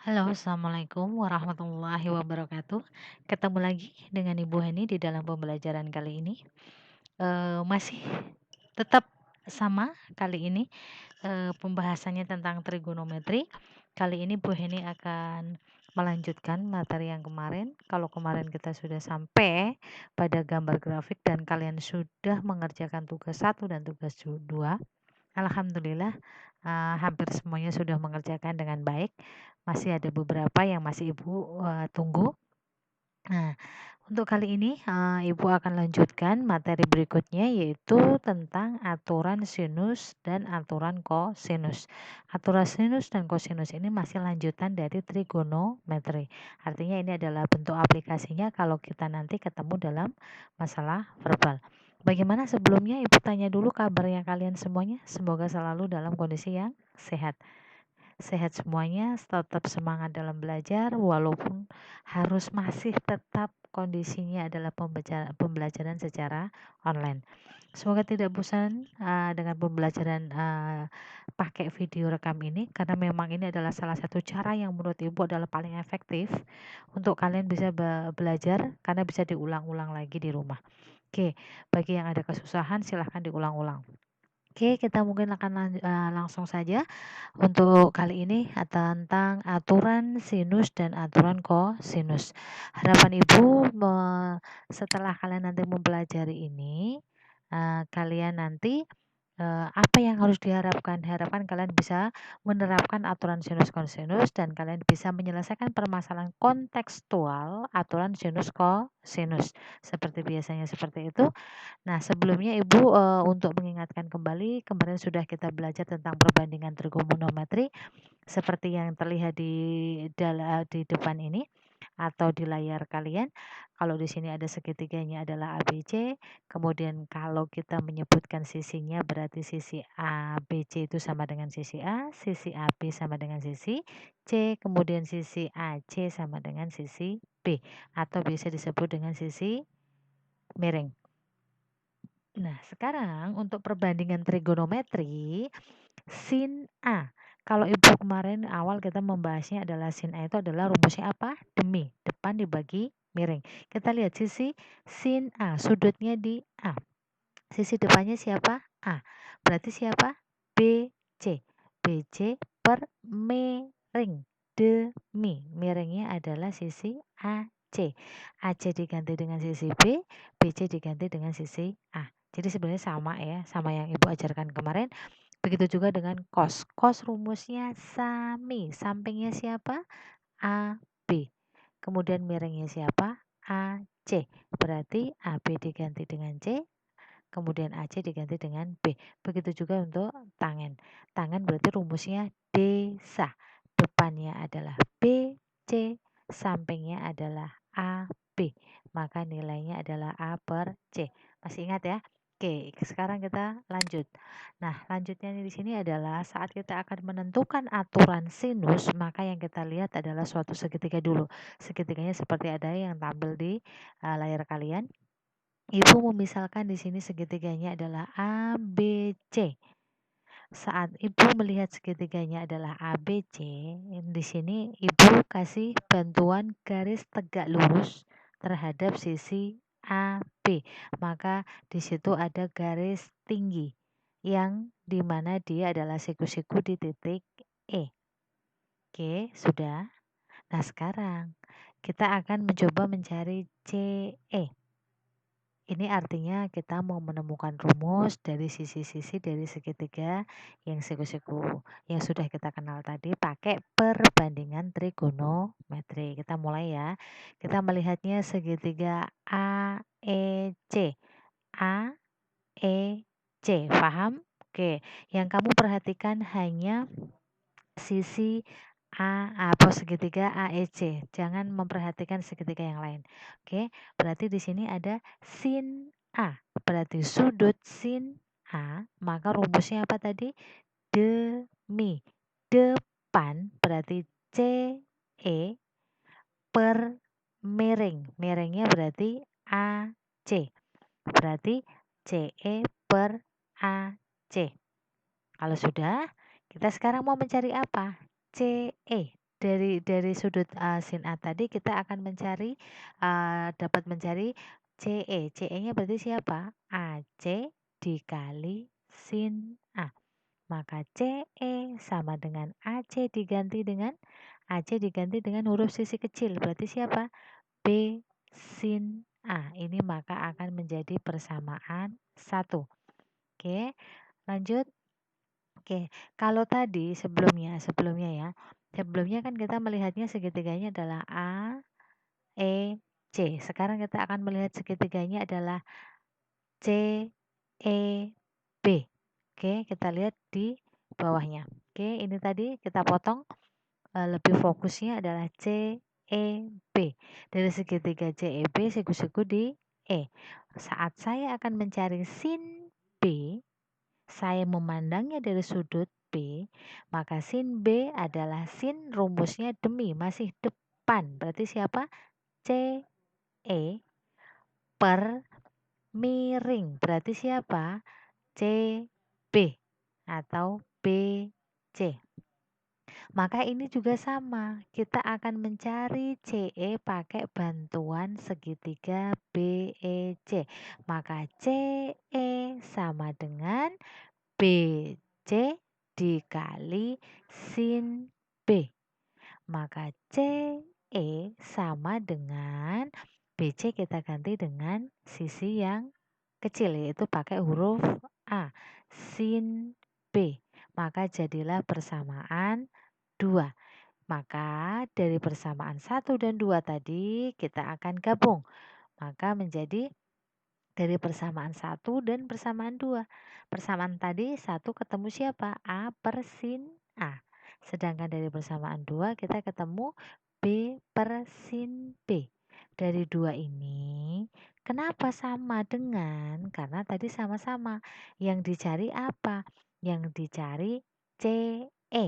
Halo, Assalamualaikum warahmatullahi wabarakatuh. Ketemu lagi dengan Ibu Heni di dalam pembelajaran kali ini. Masih tetap sama kali ini, pembahasannya tentang trigonometri. Kali ini Bu Heni akan melanjutkan materi yang kemarin. Kalau kemarin kita sudah sampai pada gambar grafik dan kalian sudah mengerjakan tugas 1 dan tugas 2. Alhamdulillah, hampir semuanya sudah mengerjakan dengan baik. Masih ada beberapa yang masih Ibu, tunggu. Nah, untuk kali ini, Ibu akan lanjutkan materi berikutnya, yaitu tentang aturan sinus dan aturan kosinus. Aturan sinus dan kosinus ini masih lanjutan dari trigonometri. Artinya ini adalah bentuk aplikasinya kalau kita nanti ketemu dalam masalah verbal. Bagaimana sebelumnya Ibu tanya dulu kabarnya kalian semuanya? Semoga selalu dalam kondisi yang sehat. Sehat semuanya, tetap semangat dalam belajar walaupun harus masih tetap kondisinya adalah pembelajaran secara online. Semoga tidak bosan dengan pembelajaran pakai video rekam ini, karena memang ini adalah salah satu cara yang menurut Ibu adalah paling efektif untuk kalian bisa belajar, karena bisa diulang-ulang lagi di rumah. Oke, bagi yang ada kesusahan silahkan diulang-ulang. Oke, kita mungkin akan langsung saja untuk kali ini tentang aturan sinus dan aturan kosinus. Harapan Ibu setelah kalian nanti mempelajari ini, kalian nanti apa yang harus diharapkan? Diharapkan kalian bisa menerapkan aturan sinus kosinus dan kalian bisa menyelesaikan permasalahan kontekstual aturan sinus kosinus. Seperti biasanya seperti itu. Nah, sebelumnya Ibu, untuk mengingatkan kembali, kemarin sudah kita belajar tentang perbandingan trigonometri seperti yang terlihat di depan ini atau di layar kalian. Kalau di sini ada segitiganya adalah ABC, kemudian kalau kita menyebutkan sisinya berarti sisi ABC itu sama dengan sisi A, sisi AB sama dengan sisi C, kemudian sisi AC sama dengan sisi B, atau bisa disebut dengan sisi miring. Nah, sekarang untuk perbandingan trigonometri, sin A. Kalau Ibu kemarin awal kita membahasnya adalah sin A itu adalah rumusnya apa? Demi, depan dibagi miring. Kita lihat sisi sin A, sudutnya di A. Sisi depannya siapa? A. Berarti siapa? BC. BC per miring. Demi. Miringnya adalah sisi AC. AC diganti dengan sisi B, BC diganti dengan sisi A. Jadi sebenarnya sama ya, sama yang Ibu ajarkan kemarin. Begitu juga dengan cos. Cos rumusnya sami. Sampingnya siapa? AB. Kemudian miringnya siapa? AC. Berarti AB diganti dengan C, kemudian AC diganti dengan B. Begitu juga untuk tangen. Tangen berarti rumusnya desa. Depannya adalah BC, sampingnya adalah AB. Maka nilainya adalah A per C. Masih ingat ya? Oke, sekarang kita lanjut. Nah, lanjutnya di sini adalah saat kita akan menentukan aturan sinus, maka yang kita lihat adalah suatu segitiga dulu. Segitiganya seperti ada yang tampil di layar kalian. Ibu memisalkan di sini segitiganya adalah ABC. Saat Ibu melihat segitiganya adalah ABC, di sini Ibu kasih bantuan garis tegak lurus terhadap sisi AB. Maka di situ ada garis tinggi yang dimana dia adalah siku-siku di titik E. Oke, sudah. Nah, sekarang kita akan mencoba mencari CE. Ini artinya kita mau menemukan rumus dari sisi-sisi dari segitiga yang siku-siku yang sudah kita kenal tadi pakai perbandingan trigonometri. Kita mulai ya. Kita melihatnya segitiga AEC. AEC, paham? Oke, yang kamu perhatikan hanya sisi atau segitiga AEC, jangan memperhatikan segitiga yang lain. Oke, berarti di sini ada sin A. Berarti sudut sin A, maka rumusnya apa tadi? Demi. Depan berarti CE per miring. Miringnya berarti AC. Berarti CE per AC. Kalau sudah, kita sekarang mau mencari apa? CE, dari sudut, sin A tadi kita akan mencari, dapat mencari CE. CE-nya berarti siapa? AC dikali sin A. Maka CE sama dengan AC diganti dengan huruf sisi kecil. Berarti siapa? B sin A. Ini maka akan menjadi persamaan 1. Oke, lanjut. Oke, kalau tadi sebelumnya ya, sebelumnya kan kita melihatnya segitiganya adalah A, E, C. Sekarang kita akan melihat segitiganya adalah C, E, B. Oke, kita lihat di bawahnya. Oke, ini tadi kita potong, lebih fokusnya adalah C, E, B. Dari segitiga C, E, B, siku-siku di E. Saat saya akan mencari sin B, saya memandangnya dari sudut B, maka sin B adalah sin rumusnya demi, masih depan. Berarti siapa? C, E per miring. Berarti siapa? C, B atau B, C. Maka ini juga sama, kita akan mencari CE pakai bantuan segitiga BEC. Maka CE sama dengan BC dikali sin B. Maka CE sama dengan BC kita ganti dengan sisi yang kecil, yaitu pakai huruf A, sin B. Maka jadilah persamaan 2. Maka dari persamaan 1 dan 2 tadi kita akan gabung. Maka menjadi dari persamaan 1 dan persamaan 2. Persamaan tadi 1 ketemu siapa? A per sin A. Sedangkan dari persamaan 2 kita ketemu B per sin B. Dari 2 ini kenapa sama dengan? Karena tadi sama-sama. Yang dicari apa? Yang dicari CE.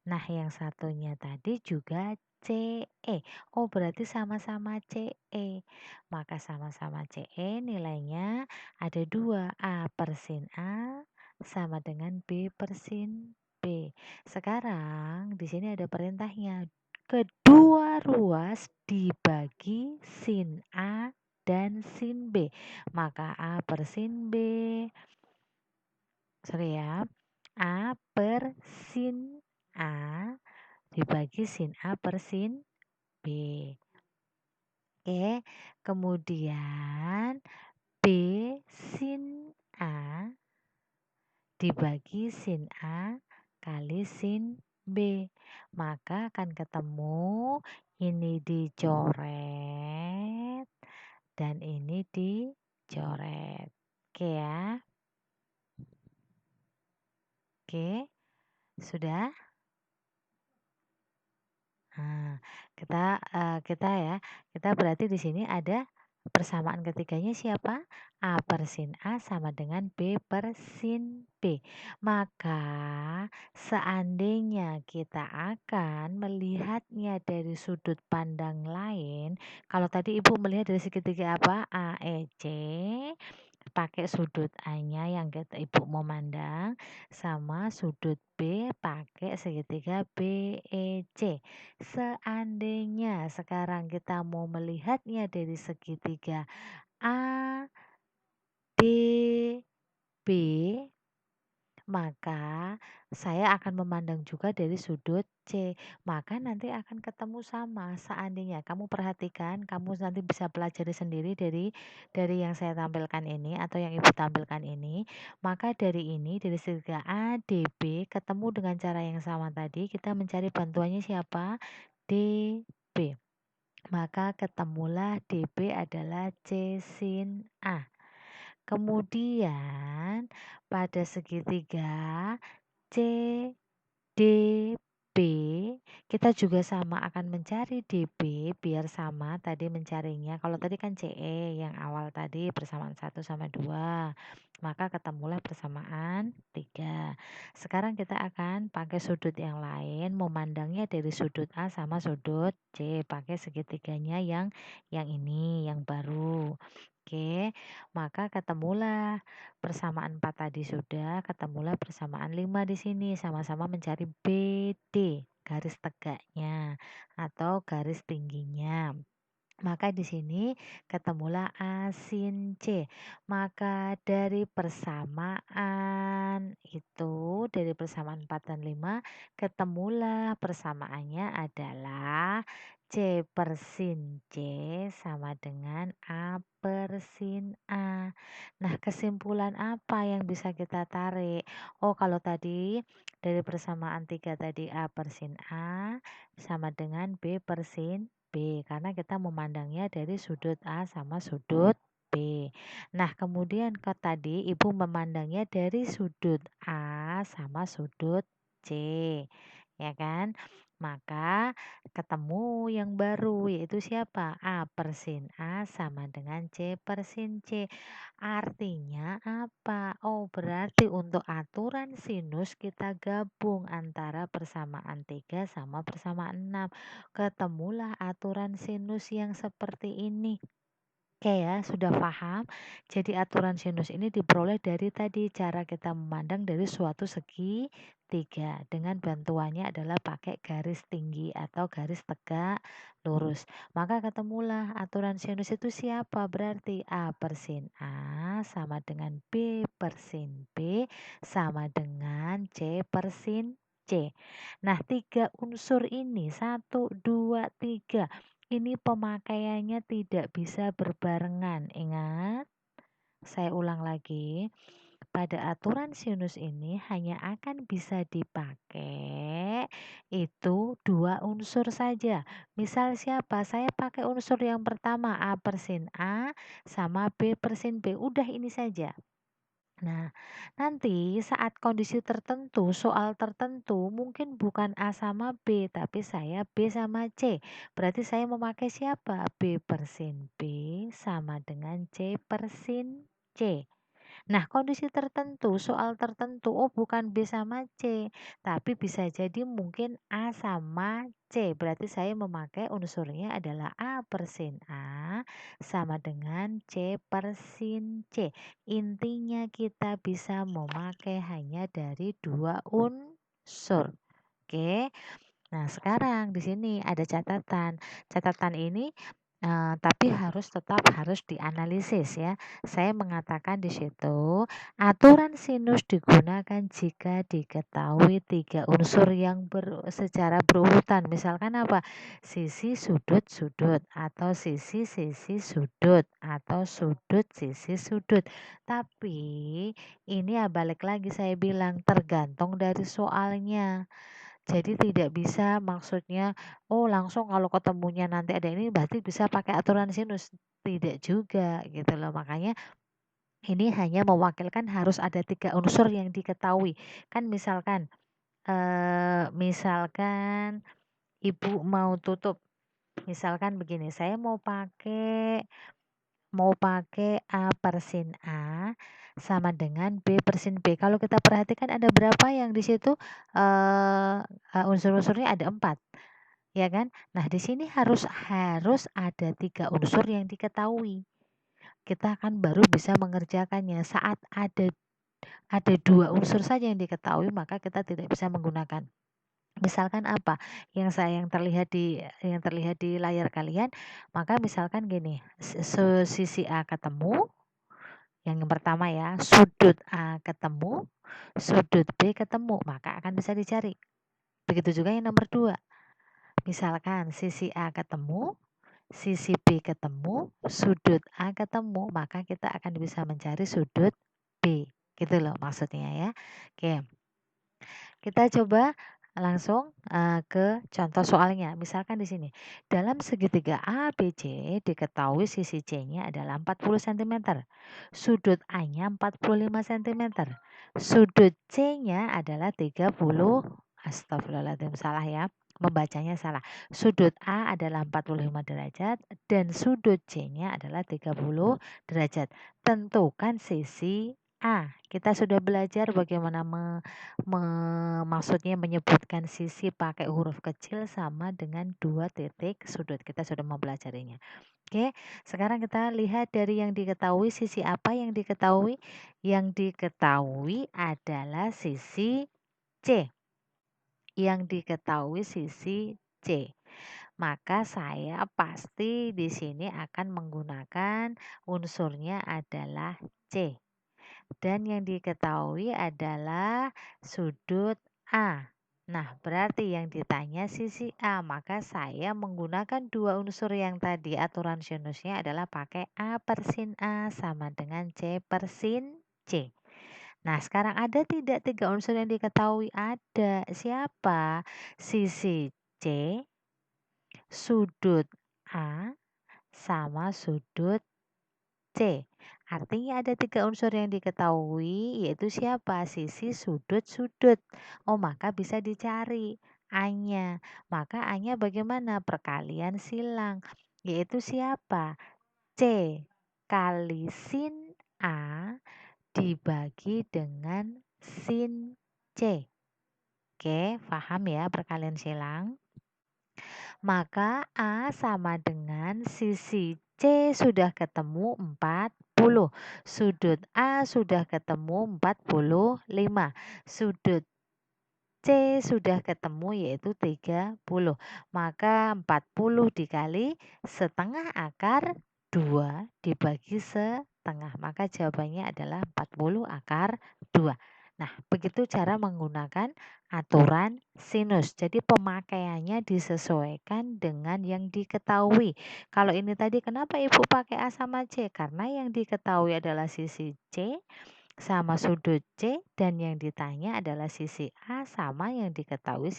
Nah, yang satunya tadi juga CE. Oh, berarti sama-sama CE. Maka sama-sama CE nilainya ada 2, A per sin A sama dengan B per sin B. Sekarang di sini ada perintahnya. Kedua ruas dibagi sin A dan sin B. Maka A per sin B, sorry ya, A per sin A dibagi sin A per sin B. Oke, kemudian B sin A dibagi sin A kali sin B. Maka akan ketemu ini dicoret dan ini dicoret. Oke ya. Oke, sudah? Nah, kita berarti di sini ada persamaan ketiganya siapa? A per sin A sama dengan B per sin B. Maka seandainya kita akan melihatnya dari sudut pandang lain, kalau tadi Ibu melihat dari segitiga apa? AEC, pakai sudut A-nya yang Ibu mau mandang, sama sudut B pakai segitiga BEC. Seandainya sekarang kita mau melihatnya dari segitiga A, B, B, maka saya akan memandang juga dari sudut C. Maka nanti akan ketemu sama. Seandainya kamu perhatikan, kamu nanti bisa pelajari sendiri dari yang saya tampilkan ini atau yang Ibu tampilkan ini. Maka dari ini, dari segitiga A, D, B ketemu dengan cara yang sama tadi, kita mencari bantuannya siapa? D, B. Maka ketemulah DB adalah C sin A. Kemudian pada segitiga C, D, B, kita juga sama akan mencari DB biar sama tadi mencarinya. Kalau tadi kan CE yang awal tadi persamaan 1 sama 2. Maka ketemulah persamaan 3. Sekarang kita akan pakai sudut yang lain, memandangnya dari sudut A sama sudut C, pakai segitiganya yang ini, yang baru. Oke, maka ketemulah persamaan 4 tadi sudah, ketemulah persamaan 5 di sini, sama-sama mencari BD. garis tegaknya atau garis tingginya. Maka di sini ketemulah A sin C. Maka dari persamaan 4 dan 5 ketemulah persamaannya adalah C per sin C sama dengan A per sin A. Nah, kesimpulan apa yang bisa kita tarik? Oh, kalau tadi dari persamaan 3 tadi A per sin A sama dengan B per sin B, karena kita memandangnya dari sudut A sama sudut B. Nah, kemudian tadi Ibu memandangnya dari sudut A sama sudut C, ya kan? Maka ketemu yang baru yaitu siapa? A per sin A sama dengan C per sin C. Artinya apa? Oh, berarti untuk aturan sinus kita gabung antara persamaan 3 sama persamaan 6. Ketemulah aturan sinus yang seperti ini. Oke ya, sudah paham? Jadi aturan sinus ini diperoleh dari tadi cara kita memandang dari suatu segi tiga. Dengan bantuannya adalah pakai garis tinggi atau garis tegak lurus. Maka ketemulah aturan sinus itu siapa? Berarti A per sin A sama dengan B per sin B sama dengan C per sin C. Nah, 3 unsur ini 1, 2, 3 ini pemakaiannya tidak bisa berbarengan. Ingat, saya ulang lagi. Pada aturan sinus ini hanya akan bisa dipakai itu 2 unsur saja. Misal siapa? Saya pakai unsur yang pertama A per sin A sama B per sin B. Udah ini saja. Nah, nanti saat kondisi tertentu, soal tertentu, mungkin bukan A sama B, tapi saya B sama C. Berarti saya memakai siapa? B per sin B sama dengan C per sin C. Nah, kondisi tertentu, soal tertentu, oh bukan B sama C, tapi bisa jadi mungkin A sama C. Berarti saya memakai unsurnya adalah A per sin A sama dengan C per sin C. Intinya kita bisa memakai hanya dari 2 unsur. Oke. Nah, sekarang di sini ada catatan. Catatan ini tapi tetap harus dianalisis ya. Saya mengatakan di situ, aturan sinus digunakan jika diketahui 3 unsur yang secara berurutan. Misalkan apa? Sisi sudut-sudut atau sisi-sisi sudut atau sudut sisi sudut. Tapi ini ya balik lagi saya bilang tergantung dari soalnya. Jadi tidak bisa maksudnya, oh langsung kalau ketemunya nanti ada ini berarti bisa pakai aturan sinus. Tidak juga gitu loh. Makanya ini hanya mewakilkan harus ada 3 unsur yang diketahui. Kan misalkan Ibu mau tutup. Misalkan begini, saya mau pakai A per sin A sama dengan B per sin B. Kalau kita perhatikan ada berapa yang di situ unsur-unsurnya ada 4, ya kan? Nah, di sini harus ada 3 unsur yang diketahui. Kita akan baru bisa mengerjakannya. Saat ada 2 unsur saja yang diketahui, maka kita tidak bisa menggunakan. Misalkan apa? Yang terlihat di layar kalian, maka misalkan gini, sisi A ketemu, yang pertama ya, sudut A ketemu, sudut B ketemu, maka akan bisa dicari. Begitu juga yang nomor 2. Misalkan sisi A ketemu, sisi B ketemu, sudut A ketemu, maka kita akan bisa mencari sudut B. Gitu loh maksudnya ya. Oke. Kita coba langsung ke contoh soalnya. Misalkan di sini, dalam segitiga ABC diketahui sisi C-nya adalah 40 cm, sudut A-nya 45 cm, sudut C-nya adalah 30, astagfirullahaladzim salah ya, membacanya salah. Sudut A adalah 45 derajat dan sudut C-nya adalah 30 derajat. Tentukan sisi A. Kita sudah belajar bagaimana maksudnya menyebutkan sisi pakai huruf kecil sama dengan 2 titik sudut. Kita sudah mempelajarinya. Oke, sekarang kita lihat dari yang diketahui, sisi apa yang diketahui? Yang diketahui adalah sisi C. yang diketahui sisi C. Maka saya pasti di sini akan menggunakan unsurnya adalah C. Dan yang diketahui adalah sudut A. Nah, berarti yang ditanya sisi A, maka saya menggunakan dua unsur yang tadi. Aturan sinusnya adalah pakai A per sin A sama dengan C per sin C. Nah, sekarang ada tidak tiga unsur yang diketahui? Ada. Siapa? Sisi C, sudut A, sama sudut C. Artinya ada tiga unsur yang diketahui, yaitu siapa? Sisi, sudut. Oh, maka bisa dicari A-nya. Maka A-nya bagaimana? Perkalian silang, yaitu siapa? C kali sin A dibagi dengan sin C. Oke, paham ya perkalian silang? Maka A sama dengan sisi C sudah ketemu 40. Sudut A sudah ketemu 45. Sudut C sudah ketemu yaitu 30. Maka 40 dikali setengah akar 2 dibagi setengah. Maka jawabannya adalah 40 akar 2. Nah, begitu cara menggunakan aturan sinus. Jadi pemakaiannya disesuaikan dengan yang diketahui. Kalau ini tadi kenapa Ibu pakai A sama C? Karena yang diketahui adalah sisi C sama sudut C dan yang ditanya adalah sisi A sama yang diketahui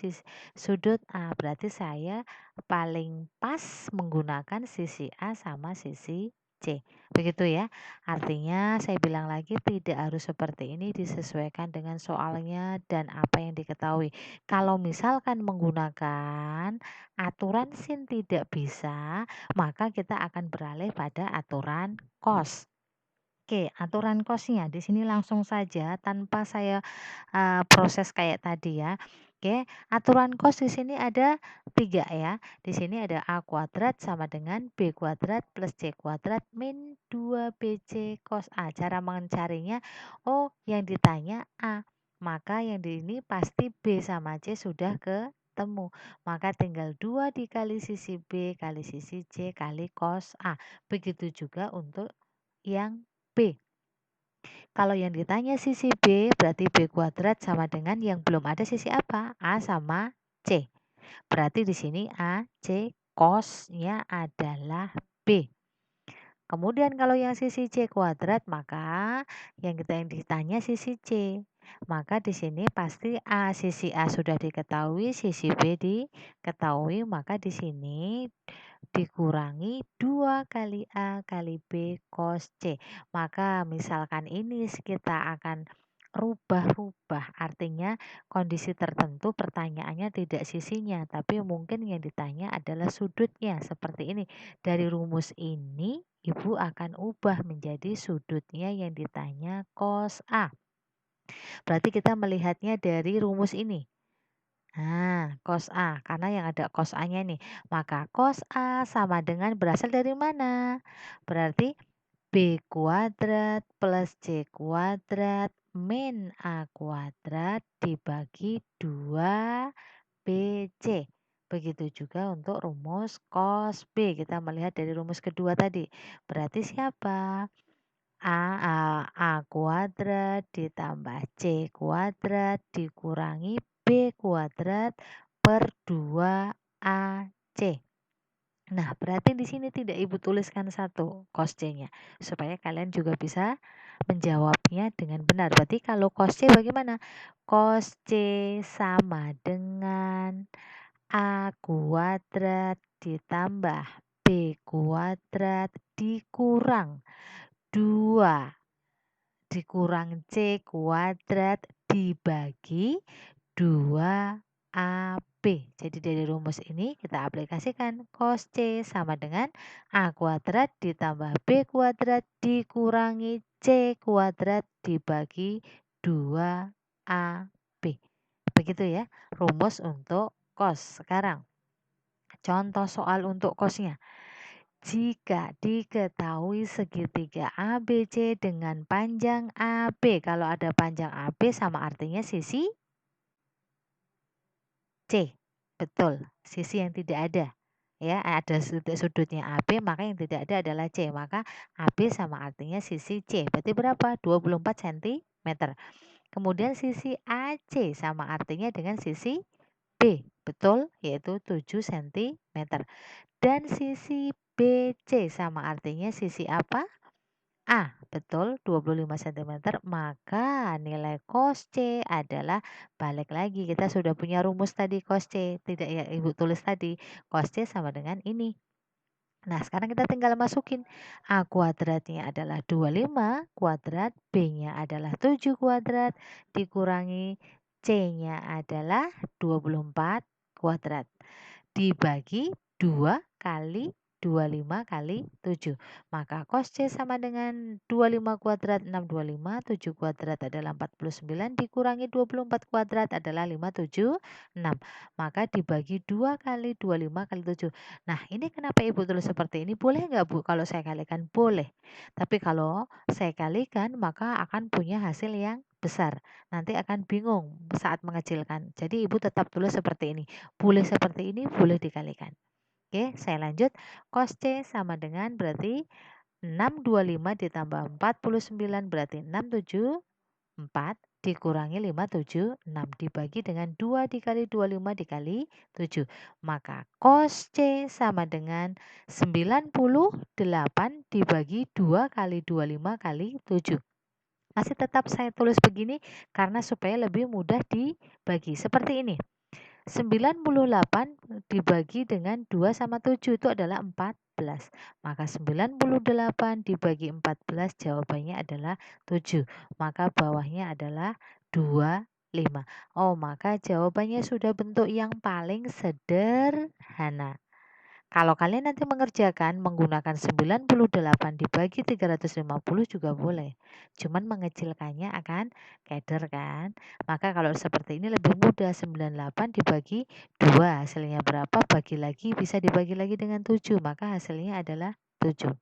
sudut A. Berarti saya paling pas menggunakan sisi A sama sisi C. Begitu ya. Artinya saya bilang lagi tidak harus seperti ini, disesuaikan dengan soalnya dan apa yang diketahui. Kalau misalkan menggunakan aturan sin tidak bisa, maka kita akan beralih pada aturan cos. Oke, aturan kosnya di sini langsung saja tanpa saya proses kayak tadi ya. Oke, aturan kos di sini ada 3 ya. Di sini ada A kuadrat sama dengan B kuadrat plus C kuadrat min 2BC cos A. Cara mencarinya, oh yang ditanya A, maka yang di ini pasti B sama C sudah ketemu. Maka tinggal 2 dikali sisi B kali sisi C kali cos A. Begitu juga untuk yang B. Kalau yang ditanya sisi B, berarti B kuadrat sama dengan yang belum ada sisi apa? A sama C. Berarti di sini A, C, cosnya adalah B. Kemudian kalau yang sisi C kuadrat, maka yang ditanya sisi C. Maka di sini pasti A, sisi A sudah diketahui, sisi B diketahui, maka di sini dikurangi 2 kali A kali B cos C. Maka misalkan ini kita akan rubah-rubah, artinya kondisi tertentu pertanyaannya tidak sisinya, tapi mungkin yang ditanya adalah sudutnya seperti ini. Dari rumus ini Ibu akan ubah menjadi sudutnya yang ditanya cos A. Berarti kita melihatnya dari rumus ini. Nah, cos A, karena yang ada cos A-nya nih. Maka cos A sama dengan berasal dari mana? Berarti B kuadrat plus C kuadrat min A kuadrat dibagi 2BC. Begitu juga untuk rumus cos B. Kita melihat dari rumus kedua tadi. Berarti siapa? A kuadrat ditambah C kuadrat dikurangi B kuadrat per 2AC. Nah, berarti di sini tidak Ibu tuliskan satu cos C-nya supaya kalian juga bisa menjawabnya dengan benar. Berarti kalau cos C bagaimana? Cos C sama dengan A kuadrat ditambah B kuadrat dikurang 2 dikurang C kuadrat dibagi 2AB. Jadi dari rumus ini kita aplikasikan cos C sama dengan A kuadrat ditambah B kuadrat dikurangi C kuadrat dibagi 2AB. Begitu ya rumus untuk cos. Sekarang contoh soal untuk cosnya. Jika diketahui segitiga ABC dengan panjang AB, kalau ada panjang AB sama artinya sisi C. Betul, sisi yang tidak ada. Ya, ada sudutnya AB, maka yang tidak ada adalah C. Maka AB sama artinya sisi C. Berarti berapa? 24 cm. Kemudian sisi AC sama artinya dengan sisi B. Betul, yaitu 7 cm. Dan sisi BC sama artinya sisi apa? A. Betul, 25 cm. Maka nilai cos C adalah, balik lagi, kita sudah punya rumus tadi cos C. Tidak ya Ibu tulis tadi, cos C sama dengan ini. Nah, sekarang kita tinggal masukin. A kuadratnya adalah 25 kuadrat, B-nya adalah 7 kuadrat, dikurangi C-nya adalah 24 kuadrat. Dibagi 2 kali 25 kali 7. Maka cos C sama dengan 25 kuadrat 625, 7 kuadrat adalah 49, dikurangi 24 kuadrat adalah 576. Maka dibagi 2 kali 25 kali 7. Nah, ini kenapa Ibu tulis seperti ini? Boleh nggak Bu kalau saya kalikan? Boleh. Tapi kalau saya kalikan maka akan punya hasil yang besar. Nanti akan bingung saat mengecilkan. Jadi Ibu tetap tulis seperti ini. Boleh seperti ini, boleh dikalikan. Oke, saya lanjut. Cos C sama dengan berarti 625 ditambah 49 berarti 674 dikurangi 576 dibagi dengan 2 dikali 25 dikali 7. Maka cos C sama dengan 98 dibagi 2 kali 25 kali 7. Masih tetap saya tulis begini karena supaya lebih mudah dibagi. Seperti ini. 98 dibagi dengan 2 sama 7 itu adalah 14. Maka 98 dibagi 14 jawabannya adalah 7. Maka bawahnya adalah 25. Oh, maka jawabannya sudah bentuk yang paling sederhana. Kalau kalian nanti mengerjakan menggunakan 98 dibagi 350 juga boleh. Cuman mengecilkannya akan keder kan. Maka kalau seperti ini lebih mudah, 98 dibagi 2 hasilnya berapa? Bagi lagi, bisa dibagi lagi dengan 7. Maka hasilnya adalah 7.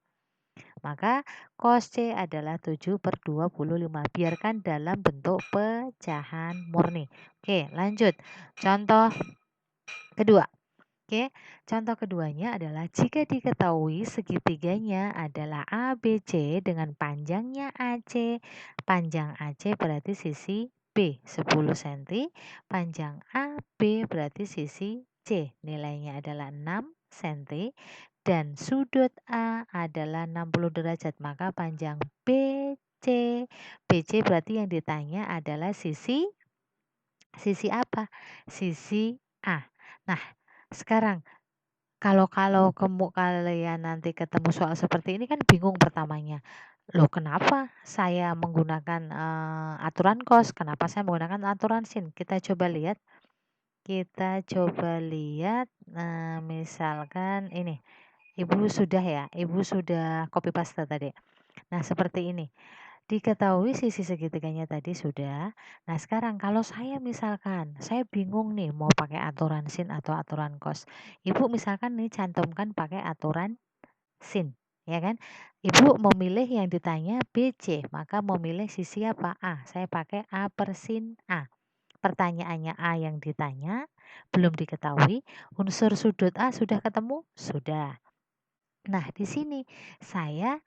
Maka cos C adalah 7/25. Biarkan dalam bentuk pecahan murni. Oke, lanjut. Contoh kedua. Oke, contoh keduanya adalah jika diketahui segitiganya adalah ABC dengan panjangnya AC. Panjang AC berarti sisi B 10 cm, panjang AB berarti sisi C nilainya adalah 6 cm dan sudut A adalah 60 derajat. Maka panjang BC berarti yang ditanya adalah sisi apa? Sisi A. Nah, sekarang kalau kalian nanti ketemu soal seperti ini kan bingung pertamanya. Loh, kenapa saya menggunakan aturan cos? Kenapa saya menggunakan aturan sin? Kita coba lihat. Misalkan ini. Ibu sudah copy paste tadi. Nah, seperti ini. Diketahui sisi segitiganya tadi sudah. Nah, sekarang kalau saya misalkan, saya bingung nih mau pakai aturan sin atau aturan cos. Ibu misalkan nih cantumkan pakai aturan sin, ya kan? Ibu memilih yang ditanya BC, maka memilih sisi apa? A. Saya pakai A per sin A. Pertanyaannya A yang ditanya, belum diketahui. Unsur sudut A sudah ketemu? Sudah. Nah, di sini saya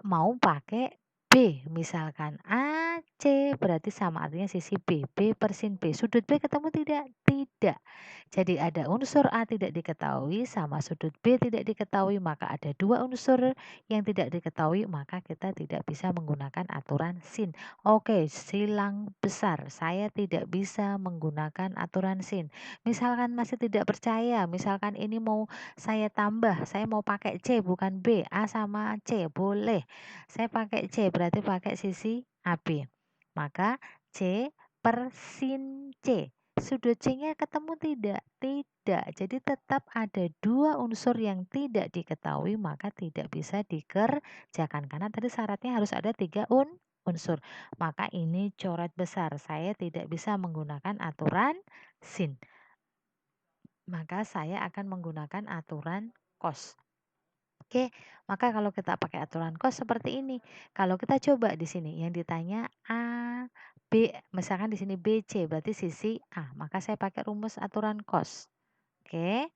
mau pakai B, misalkan AC berarti sama artinya sisi B, B per sin B. Sudut B ketemu tidak? Tidak. Jadi ada unsur A tidak diketahui sama sudut B tidak diketahui, maka ada dua unsur yang tidak diketahui, maka kita tidak bisa menggunakan aturan sin. Oke, silang besar, saya tidak bisa menggunakan aturan sin. Misalkan masih tidak percaya, misalkan ini mau saya tambah, saya mau pakai C bukan B, A sama C, boleh. Saya pakai C, berarti pakai sisi AB. Maka C per sin C. Sudut C-nya ketemu tidak? Tidak. Jadi tetap ada dua unsur yang tidak diketahui, maka tidak bisa dikerjakan. Karena tadi syaratnya harus ada 3 unsur. Maka ini coret besar. Saya tidak bisa menggunakan aturan sin. Maka saya akan menggunakan aturan cos. Oke, maka kalau kita pakai aturan kos seperti ini. Kalau kita coba di sini yang ditanya A, B, misalkan di sini B, C, berarti sisi A, maka saya pakai rumus aturan kos. Oke.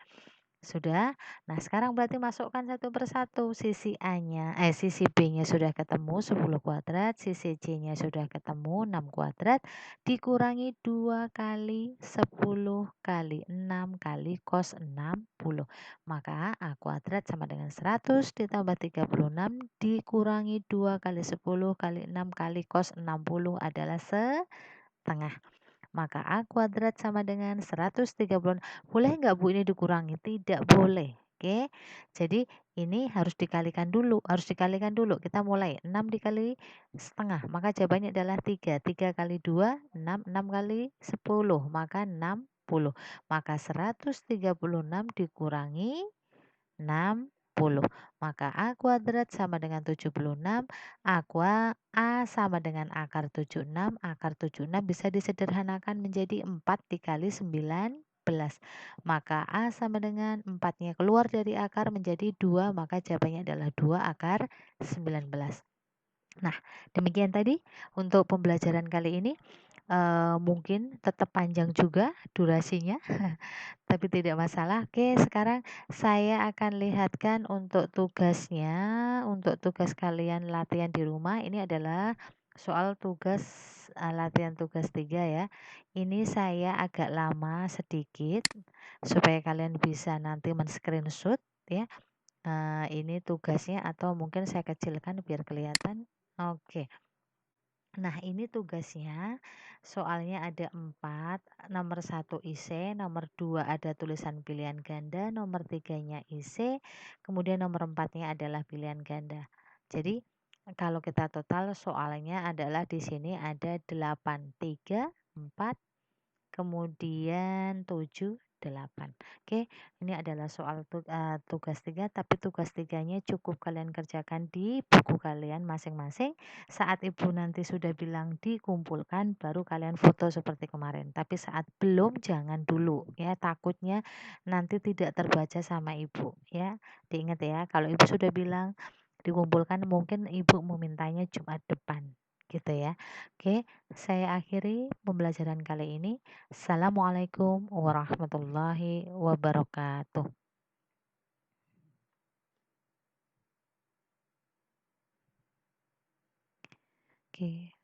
Sudah. Nah, sekarang berarti masukkan satu persatu. Sisi B-nya sudah ketemu 10 kuadrat, sisi C-nya sudah ketemu 6 kuadrat, dikurangi 2 kali 10 kali 6 kali cos 60. Maka A kuadrat sama dengan 100 ditambah 36 dikurangi 2 kali 10 kali 6 kali cos 60 adalah setengah. Maka A kuadrat sama dengan 136. Boleh nggak Bu ini dikurangi? Tidak boleh. Oke. Jadi ini harus dikalikan dulu. Kita mulai 6 dikali setengah. Maka jawabannya adalah 3. 3 kali 2, 6. 6 kali 10. Maka 60. Maka 136 dikurangi 60. Maka A kuadrat sama dengan 76. A sama dengan akar 76. Akar 76 bisa disederhanakan menjadi 4 dikali 19. Maka A sama dengan 4-nya keluar dari akar menjadi 2. Maka jawabannya adalah 2 akar 19. Nah, demikian tadi untuk pembelajaran kali ini. Mungkin tetap panjang juga durasinya. Tapi tidak masalah. Oke, sekarang saya akan lihatkan untuk tugasnya. Untuk tugas kalian latihan di rumah, ini adalah soal tugas latihan tugas 3 ya. Ini saya agak lama sedikit supaya kalian bisa nanti men-screenshot ya. Ini tugasnya atau mungkin saya kecilkan biar kelihatan. Oke. Nah, ini tugasnya, soalnya ada 4, nomor 1 IC, nomor 2 ada tulisan pilihan ganda, nomor 3-nya IC, kemudian nomor 4-nya adalah pilihan ganda. Jadi, kalau kita total soalnya adalah di sini ada 8, 3, 4, kemudian 7, 8. Oke, ini adalah soal tugas 3, tapi tugas 3-nya cukup kalian kerjakan di buku kalian masing-masing. Saat Ibu nanti sudah bilang dikumpulkan, baru kalian foto seperti kemarin. Tapi saat belum, jangan dulu ya, takutnya nanti tidak terbaca sama Ibu ya. Diingat ya, kalau Ibu sudah bilang dikumpulkan, mungkin Ibu memintanya Jumat depan gitu ya. Oke, saya akhiri pembelajaran kali ini. Assalamualaikum warahmatullahi wabarakatuh. Oke.